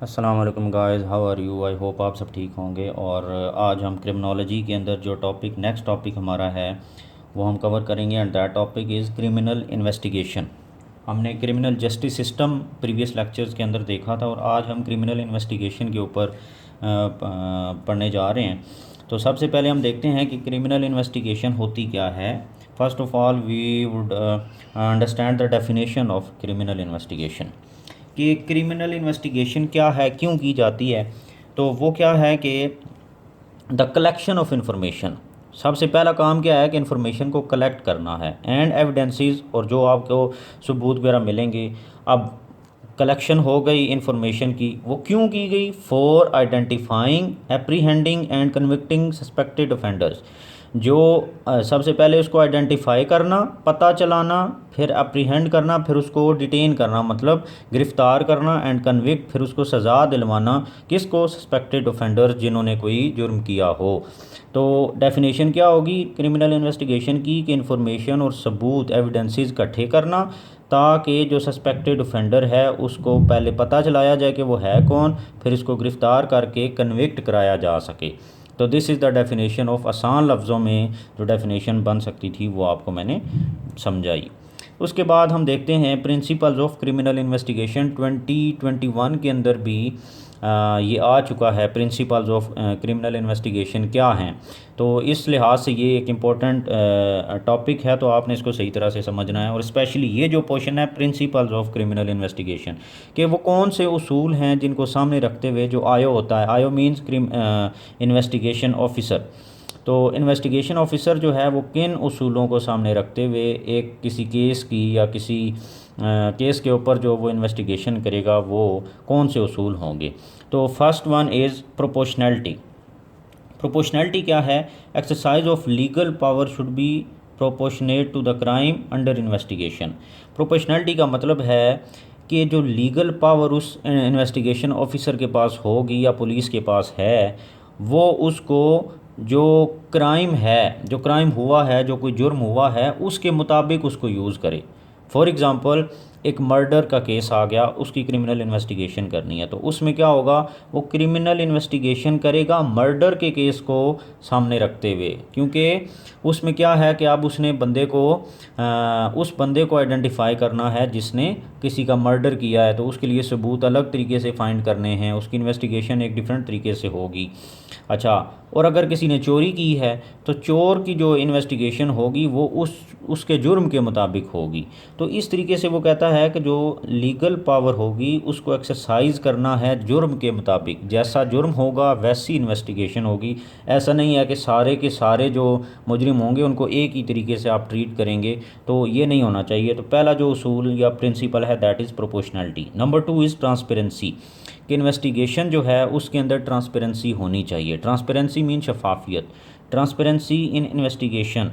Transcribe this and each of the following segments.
अस्सलाम वालेकुम guys, how are you. I hope आप सब ठीक होंगे। और आज हम क्रिमिनोलॉजी के अंदर जो नेक्स्ट टॉपिक हमारा है वो हम कवर करेंगे, and that topic is criminal investigation. हमने criminal justice system previous lectures के अंदर देखा था, और आज हम क्रिमिनल इन्वेस्टिगेशन के ऊपर पढ़ने जा रहे हैं। तो सबसे पहले हम देखते हैं कि क्रिमिनल इन्वेस्टिगेशन होती क्या है। First of all we would understand the definition of criminal investigation, कि क्रिमिनल इन्वेस्टिगेशन क्या है, क्यों की जाती है। तो वो क्या है कि द कलेक्शन ऑफ इंफॉर्मेशन। सबसे पहला काम क्या है कि इंफॉर्मेशन को कलेक्ट करना है, एंड एविडेंसेस, और जो आपको सबूत वगैरह मिलेंगे। अब कलेक्शन हो गई इंफॉर्मेशन की, वो क्यों की गई? For identifying, apprehending and convicting suspected offenders. जो सबसे पहले उसको आइडेंटिफाई करना, पता चलाना, फिर अप्रीहेंड करना, फिर उसको डिटेन करना, मतलब गिरफ़्तार करना, एंड कन्विक्ट, फिर उसको सज़ा दिलवाना। किसको? सस्पेक्टेड ऑफेंडर्स, जिन्होंने कोई जुर्म किया हो। तो डेफिनेशन क्या होगी क्रिमिनल इन्वेस्टिगेशन की? कि इंफॉर्मेशन और सबूत, एविडेंसेस इकट्ठे करना, ताकि जो सस्पेक्टेड ऑफेंडर है उसको पहले पता चलाया जाए कि वो है कौन, फिर इसको गिरफ़्तार करके कन्विक्ट कराया जा सके। तो this is the definition of, आसान लफ्ज़ों में जो डेफिनेशन बन सकती थी वो आपको मैंने समझाई। उसके बाद हम देखते हैं प्रिंसिपल्स ऑफ क्रिमिनल इन्वेस्टिगेशन। 2021 के अंदर भी ये आ चुका है, प्रिंसिपल्स ऑफ क्रिमिनल इन्वेस्टिगेशन क्या हैं। तो इस लिहाज से ये एक इम्पोर्टेंट टॉपिक है, तो आपने इसको सही तरह से समझना है। और स्पेशली ये जो पोर्शन है प्रिंसिपल्स ऑफ क्रिमिनल इन्वेस्टिगेशन, कि वो कौन से उसूल हैं जिनको सामने रखते हुए जो आयो होता है, आयो मीन्स इन्वेस्टिगेशन ऑफिसर। तो इन्वेस्टिगेशन ऑफिसर जो है वो किन उसूलों को सामने रखते हुए एक किसी केस की या किसी केस के ऊपर जो वो इन्वेस्टिगेशन करेगा, वो कौन से उसूल होंगे। तो first one is proportionality. Proportionality क्या है? Exercise of legal power should be proportionate to the crime under investigation. Proportionality का मतलब है कि जो लीगल पावर उस इन्वेस्टिगेशन ऑफिसर के पास होगी या पुलिस के पास है, वो उसको जो क्राइम है, जो क्राइम हुआ है, जो कोई जुर्म हुआ है, उसके मुताबिक उसको यूज़ करे। फॉर एग्ज़ाम्पल, एक मर्डर का केस आ गया, उसकी क्रिमिनल इन्वेस्टिगेशन करनी है, तो उसमें क्या होगा? वो क्रिमिनल इन्वेस्टिगेशन करेगा मर्डर के केस को सामने रखते हुए, क्योंकि उसमें क्या है कि अब उसने उस बंदे को आइडेंटिफाई करना है जिसने किसी का मर्डर किया है। तो उसके लिए सबूत अलग तरीके से फाइंड करने हैं, उसकी इन्वेस्टिगेशन एक डिफरेंट तरीके से होगी। अच्छा, और अगर किसी ने चोरी की है तो चोर की जो इन्वेस्टिगेशन होगी वो उसके जुर्म के मुताबिक होगी। तो इस तरीके से वो कहता है कि जो लीगल पावर होगी उसको एक्सरसाइज करना है जुर्म के मुताबिक, जैसा जुर्म होगा वैसी इन्वेस्टिगेशन होगी। ऐसा नहीं है कि सारे के सारे जो मुजरिम होंगे उनको एक ही तरीके से आप ट्रीट करेंगे, तो ये नहीं होना चाहिए। तो पहला जो उसूल या प्रिंसिपल है that is proportionality. Number 2 is transparency, कि इन्वेस्टिगेशन जो है उसके अंदर ट्रांसपेरेंसी होनी चाहिए। ट्रांसपेरेंसी मीन शफाफियत, ट्रांसपेरेंसी इन इन्वेस्टिगेशन।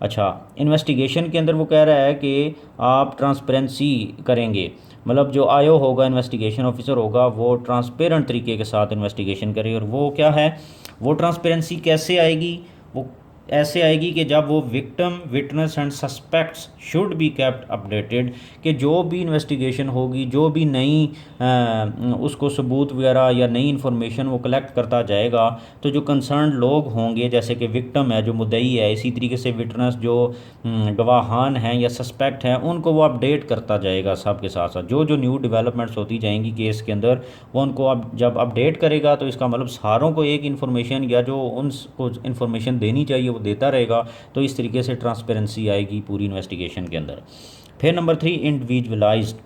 अच्छा, इन्वेस्टिगेशन के अंदर वो कह रहा है कि आप ट्रांसपेरेंसी करेंगे, मतलब जो आयो होगा, इन्वेस्टिगेशन ऑफिसर होगा, वो ट्रांसपेरेंट तरीके के साथ इन्वेस्टिगेशन करे। और वो क्या है, वो ट्रांसपेरेंसी कैसे आएगी? वो ऐसे आएगी कि जब वो victim, witness and suspects should be kept updated, कि जो भी इन्वेस्टिगेशन होगी, जो भी नई उसको सबूत वगैरह या नई इन्फॉर्मेशन वो कलेक्ट करता जाएगा, तो जो कंसर्न लोग होंगे, जैसे कि विक्टिम है जो मुद्दई है, इसी तरीके से विटनेस जो गवाहान हैं या सस्पेक्ट हैं, उनको वो अपडेट करता जाएगा। सब के साथ साथ जो जो न्यू डेवलपमेंट्स होती जाएंगी केस के अंदर, वो उनको अब जब अपडेट करेगा, तो इसका मतलब सारों को एक इन्फॉर्मेशन या जो उनको इन्फॉर्मेशन देनी चाहिए वो देता रहेगा। तो इस तरीके से ट्रांसपेरेंसी आएगी पूरी इन्वेस्टिगेशन के अंदर। फिर नंबर 3, इंडिविजुअलाइज्ड।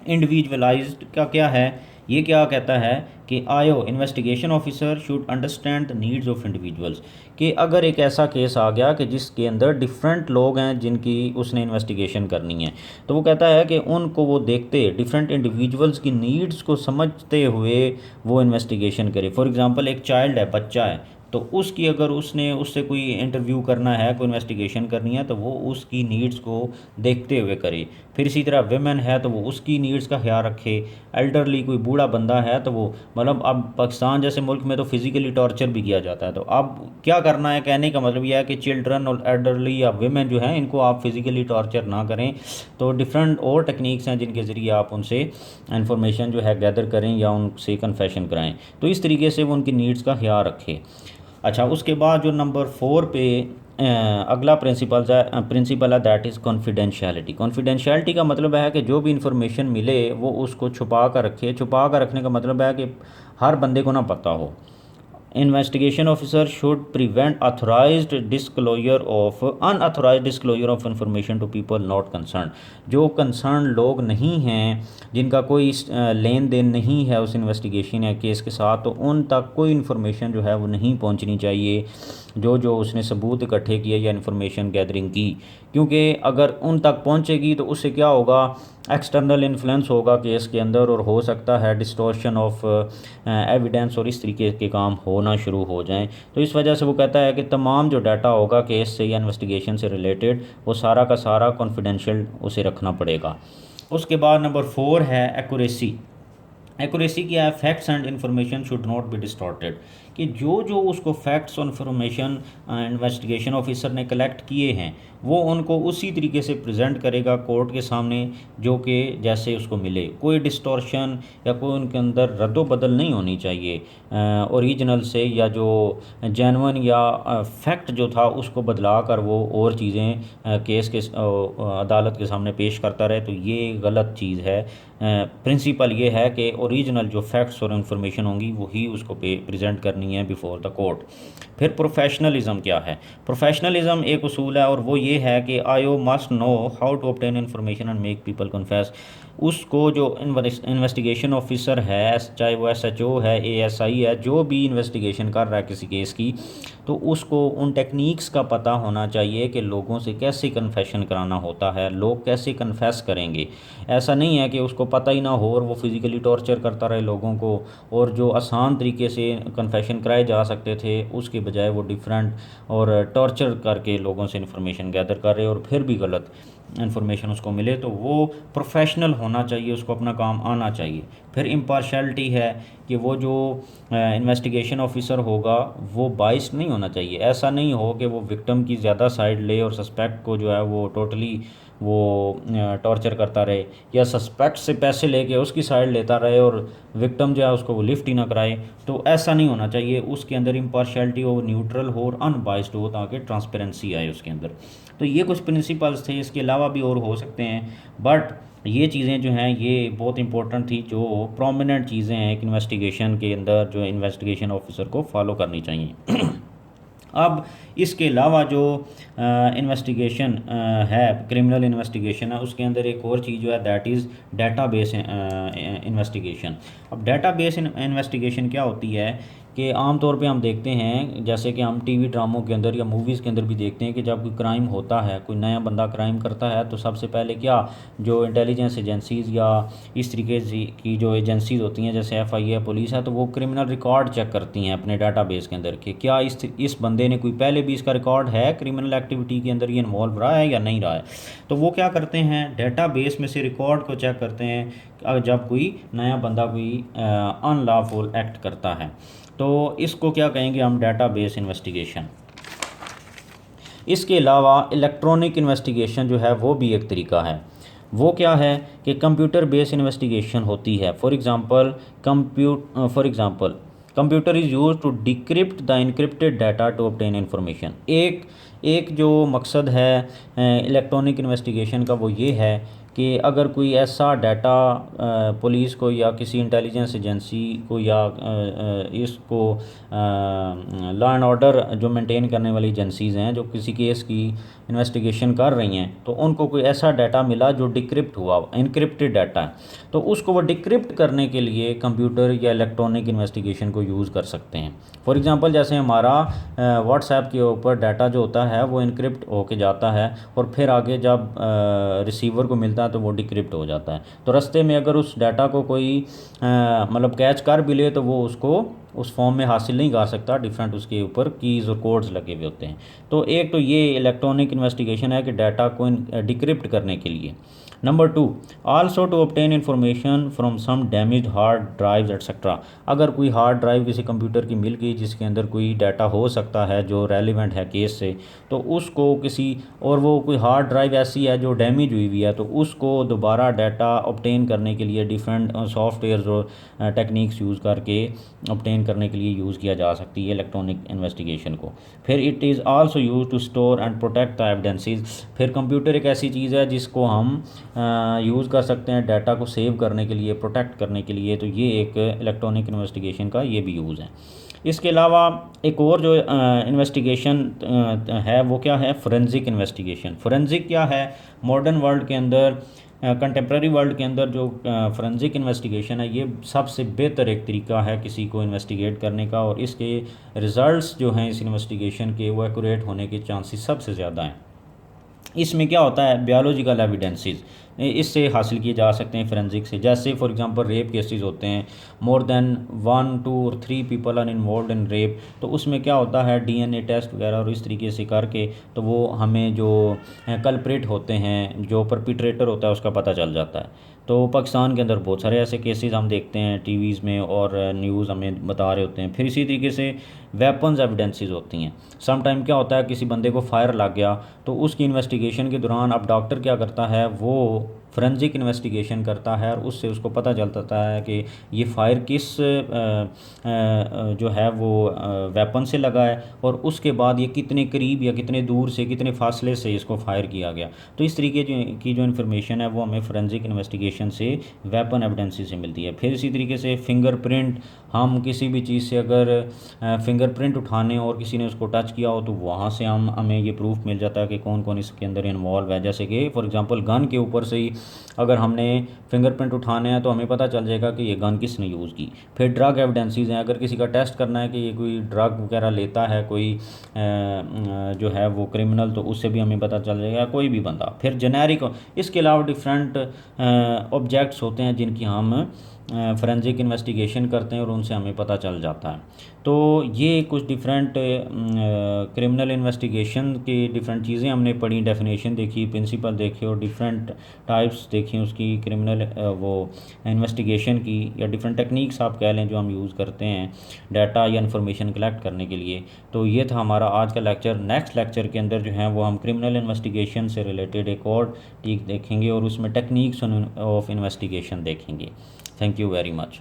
इंडिविजुअलाइज्ड का क्या है? ये क्या कहता है कि आयो investigation officer should understand the needs of individuals, कि अगर एक ऐसा केस आ गया कि जिसके अंदर डिफरेंट लोग हैं जिनकी उसने इन्वेस्टिगेशन करनी है, तो वो कहता है कि उनको वो देखते, डिफरेंट इंडिविजुअल्स की नीड्स को समझते हुए वो इन्वेस्टिगेशन करे। फॉर एग्जांपल, एक चाइल्ड है, बच्चा है, तो उसकी अगर उसने उससे कोई इंटरव्यू करना है, कोई इन्वेस्टिगेशन करनी है, तो वो उसकी नीड्स को देखते हुए करे। फिर इसी तरह वेमेन है तो वो उसकी नीड्स का ख्याल रखे। एल्डरली कोई बूढ़ा बंदा है तो वो, मतलब अब पाकिस्तान जैसे मुल्क में तो फिज़िकली टॉर्चर भी किया जाता है, तो अब क्या करना है, कहने का मतलब यह है कि चिल्ड्रन और एल्डरली या वेमेन जो हैं इनको आप फिज़िकली टॉर्चर ना करें। तो डिफरेंट और टेक्निक्स हैं जिनके ज़रिए आप उनसे इंफॉर्मेशन जो है गैदर करें या उनसे कन्फेशन कराएं। तो इस तरीके से वो उनकी नीड्स का ख्याल रखें। अच्छा, उसके बाद जो नंबर 4 पे अगला प्रिंसिपल है दैट इज़ कॉन्फिडेंशियलिटी। कॉन्फिडेंशियलिटी का मतलब है कि जो भी इंफॉर्मेशन मिले वो उसको छुपा कर रखे। छुपा कर रखने का मतलब है कि हर बंदे को ना पता हो। Investigation officer should prevent unauthorised disclosure of information to people not concern. जो कंसर्न लोग नहीं हैं, जिनका कोई लेन देन नहीं है उस इन्वेस्टिगेशन या केस के साथ, तो उन तक कोई इन्फॉर्मेशन जो है वो नहीं पहुंचनी चाहिए जो जो उसने सबूत इकट्ठे किए या इन्फॉर्मेशन गैदरिंग की। क्योंकि अगर उन तक पहुंचेगी तो उससे क्या होगा, एक्सटर्नल इन्फ्लुएंस होगा केस के अंदर, और हो सकता है डिस्टॉर्शन ऑफ एविडेंस और इस तरीके के काम होना शुरू हो जाएं। तो इस वजह से वो कहता है कि तमाम जो डाटा होगा केस से या इन्वेस्टिगेशन से रिलेटेड, वो सारा का सारा कॉन्फिडेंशियल उसे रखना पड़ेगा। उसके बाद नंबर 4 है एक्यूरेसी। एक्यूरेसी क्या है, facts and information should not be distorted. कि जो जो उसको फैक्ट्स और इन्फॉर्मेशन इन्वेस्टिगेशन ऑफिसर ने कलेक्ट किए हैं वो उनको उसी तरीके से प्रेजेंट करेगा कोर्ट के सामने जो कि जैसे उसको मिले। कोई डिस्टॉर्शन या कोई उनके अंदर रद्दोबदल नहीं होनी चाहिए ओरिजिनल से, या जो जेन्युइन या फैक्ट जो था उसको बदला कर वो और चीज़ें केस के अदालत के सामने पेश करता रहे, तो ये गलत चीज़ है। प्रिंसिपल ये है कि ओरिजिनल जो फैक्ट्स और इन्फॉर्मेशन होंगी वही उसको प्रेजेंट करनी है बिफोर द कोर्ट। फिर प्रोफेशनलिज्म क्या है, प्रोफेशनलिज्म एक उसूल है और वो ये है कि IO must know how to obtain information and make people confess. उसको जो इन्वेस्टिगेशन ऑफिसर है, चाहे वो एसएचओ है, एएसआई है, जो भी इन्वेस्टिगेशन कर रहा है किसी केस की, तो उसको उन टेक्निक्स का पता होना चाहिए कि लोगों से कैसे कन्फेशन कराना होता है, लोग कैसे कन्फेस करेंगे। ऐसा नहीं है कि उसको पता ही ना हो और वो फिज़िकली टॉर्चर करता रहे लोगों को, और जो आसान तरीके से कन्फेशन कराए जा सकते थे उसके बजाय वो डिफरेंट और टॉर्चर करके लोगों से इन्फॉर्मेशन गैदर कर रहे और फिर भी गलत इन्फॉर्मेशन उसको मिले। तो वो प्रोफेशनल होना चाहिए, उसको अपना काम आना चाहिए। फिर इम्पार्शलिटी है कि वो जो इन्वेस्टिगेशन ऑफिसर होगा वो बाइस्ड नहीं होना चाहिए। ऐसा नहीं हो कि वो विक्टिम की ज़्यादा साइड ले और सस्पेक्ट को जो है वो टोटली वो टॉर्चर करता रहे, या सस्पेक्ट से पैसे लेके उसकी साइड लेता रहे और विक्टिम जो है उसको वो लिफ्ट ही ना कराए। तो ऐसा नहीं होना चाहिए। उसके अंदर इम्पार्शियलिटी हो, न्यूट्रल हो और अनबाइस्ड हो, ताकि ट्रांसपेरेंसी आए उसके अंदर। तो ये कुछ प्रिंसिपल्स थे, इसके अलावा भी और हो सकते हैं, बट ये चीज़ें जो हैं ये बहुत इंपॉर्टेंट थी, जो प्रोमिनेंट चीज़ें हैं एक इन्वेस्टिगेशन के अंदर जो इन्वेस्टिगेशन ऑफिसर को फॉलो करनी चाहिए। अब इसके अलावा जो इन्वेस्टिगेशन है, क्रिमिनल इन्वेस्टिगेशन है, उसके अंदर एक और चीज़ जो है दैट इज़ डेटाबेस इन्वेस्टिगेशन। अब डेटाबेस इन्वेस्टिगेशन क्या होती है कि आम तौर पे हम देखते हैं, जैसे कि हम टीवी ड्रामों के अंदर या मूवीज़ के अंदर भी देखते हैं कि जब कोई क्राइम होता है, कोई नया बंदा क्राइम करता है, तो सबसे पहले क्या, जो इंटेलिजेंस एजेंसीज़ या इस तरीके से की जो एजेंसीज़ होती हैं जैसे एफआईए पुलिस है, तो वो क्रिमिनल रिकॉर्ड चेक करती हैं अपने डाटाबेस के अंदर कि क्या इस बंदे ने कोई पहले भी इसका रिकॉर्ड है क्रिमिनल एक्टिविटी के अंदर, ये इन्वॉल्व रहा है या नहीं रहा है। तो वो क्या करते हैं, डेटाबेस में से रिकॉर्ड को चेक करते हैं जब कोई नया बंदा कोई अनलॉफुल एक्ट करता है। तो इसको क्या कहेंगे हम, डेटाबेस इन्वेस्टिगेशन। इसके अलावा इलेक्ट्रॉनिक इन्वेस्टिगेशन जो है वो भी एक तरीका है। वो क्या है कि कंप्यूटर बेस्ड इन्वेस्टिगेशन होती है। For example computer is use to decrypt the encrypted data to obtain information. एक जो मकसद है इलेक्ट्रॉनिक इन्वेस्टिगेशन का वो ये है कि अगर कोई ऐसा डाटा पुलिस को या किसी इंटेलिजेंस एजेंसी को या इसको लॉ एंड ऑर्डर जो मेंटेन करने वाली एजेंसीज़ हैं जो किसी केस की इन्वेस्टिगेशन कर रही हैं, तो उनको कोई ऐसा डाटा मिला जो डिक्रिप्ट हुआ, इनक्रिप्टेड डाटा है, तो उसको वो डिक्रिप्ट करने के लिए कंप्यूटर या इलेक्ट्रॉनिक इन्वेस्टिगेशन को यूज़ कर सकते हैं। फॉर एग्ज़ाम्पल जैसे हमारा व्हाट्सएप के ऊपर डाटा जो होता है वो इनक्रिप्ट होके जाता है और फिर आगे जब रिसीवर को मिलता है तो वो डिक्रिप्ट हो जाता है। तो रास्ते में अगर उस डाटा को कोई मतलब कैच कर भी ले तो वो उसको उस फॉर्म में हासिल नहीं कर सकता, डिफरेंट उसके ऊपर कीज़ और कोड्स लगे हुए होते हैं। तो एक तो ये इलेक्ट्रॉनिक इन्वेस्टिगेशन है कि डाटा को डिक्रिप्ट करने के लिए। Number 2, also to obtain information from some damage hard drives etcetera. अगर कोई हार्ड ड्राइव किसी कंप्यूटर की मिल गई जिसके अंदर कोई डाटा हो सकता है जो रेलिवेंट है केस से, तो उसको किसी, और वो कोई हार्ड ड्राइव ऐसी है जो डैमेज हुई हुई है, तो उसको दोबारा डाटा ऑब्टेन करने के लिए डिफरेंट सॉफ्टवेयर और टेक्निक्स यूज़ करके ऑब्टेन करने के लिए यूज़ किया जा सकती है इलेक्ट्रॉनिक इन्वेस्टिगेशन को। फिर it is also use to store and protect the evidences. फिर कंप्यूटर एक ऐसी चीज़ है जिसको हम यूज़ कर सकते हैं डाटा को सेव करने के लिए, प्रोटेक्ट करने के लिए। तो ये एक इलेक्ट्रॉनिक इन्वेस्टिगेशन का ये भी यूज़ है। इसके अलावा एक और जो इन्वेस्टिगेशन है वो क्या है, फोरेंसिक इन्वेस्टिगेशन। फोरेंसिक क्या है, मॉडर्न वर्ल्ड के अंदर, कंटेम्प्रेरी वर्ल्ड के अंदर जो फोरेंसिक इन्वेस्टिगेशन है ये सबसे बेहतर एक तरीका है किसी को इन्वेस्टिगेट करने का, और इसके रिज़ल्ट्स जो हैं इस इन्वेस्टिगेशन के वो एक्यूरेट होने के चांसेस सबसे ज़्यादा हैं। इसमें क्या होता है, बायोलॉजिकल एविडेंसेस इससे हासिल किए जा सकते हैं फोरेंसिक से। जैसे फॉर एग्जांपल रेप केसेस होते हैं, मोर देन 1, 2 और 3 people are involve in rape, तो उसमें क्या होता है डीएनए टेस्ट वगैरह और इस तरीके से करके तो वो हमें जो कल्प्रिट होते हैं, जो परपिट्रेटर होता है उसका पता चल जाता है। तो पाकिस्तान के अंदर बहुत सारे ऐसे केसेस हम देखते हैं टीवीज़ में और न्यूज़ हमें बता रहे होते हैं। फिर इसी तरीके से वेपन्स एविडेंसेस होती हैं। सम टाइम क्या होता है किसी बंदे को फायर लग गया, तो उसकी इन्वेस्टिगेशन के दौरान अब डॉक्टर क्या करता है, वो फोरेंसिक इन्वेस्टिगेशन करता है और उससे उसको पता चलता है कि ये फ़ायर किस जो है वो वेपन से लगा है, और उसके बाद ये कितने करीब या कितने दूर से, कितने फासले से इसको फायर किया गया। तो इस तरीके की जो इन्फॉर्मेशन है वो हमें फोरेंसिक इन्वेस्टिगेशन से, वेपन एविडेंसेस से मिलती है। फिर इसी तरीके से फिंगरप्रिंट, हम किसी भी चीज़ से अगर फिंगरप्रिंट उठाने और किसी ने उसको टच किया हो तो वहाँ से हमें ये प्रूफ मिल जाता है कि कौन कौन इसके अंदर इन्वॉल्व है। जैसे कि फॉर एग्जांपल गन के ऊपर से ही अगर हमने फिंगरप्रिंट उठाने हैं तो हमें पता चल जाएगा कि ये गन किसने यूज़ की। फिर ड्रग एविडेंसेस हैं, अगर किसी का टेस्ट करना है कि ये कोई ड्रग वगैरह लेता है कोई जो है वो क्रिमिनल, तो उससे भी हमें पता चल जाएगा, कोई भी बंदा। फिर जेनेरिक, इसके अलावा डिफरेंट ऑब्जेक्ट्स होते हैं जिनकी हम फोरेंसिक इन्वेस्टिगेशन करते हैं और उनसे हमें पता चल जाता है। तो ये कुछ डिफरेंट क्रिमिनल इन्वेस्टिगेशन की डिफरेंट चीज़ें हमने पढ़ी, डेफिनेशन देखी, प्रिंसिपल देखे और डिफरेंट टाइप्स देखी उसकी क्रिमिनल वो इन्वेस्टिगेशन की, या डिफरेंट टेक्निक्स आप कह लें जो हम यूज़ करते हैं डाटा या इन्फॉर्मेशन कलेक्ट करने के लिए। तो ये था हमारा आज का लेक्चर। नेक्स्ट लेक्चर के अंदर जो है वो हम क्रिमिनल इन्वेस्टिगेशन से रिलेटेड एक और टीक देखेंगे और उसमें टेक्निक्स ऑफ इन्वेस्टिगेशन देखेंगे। Thank you very much.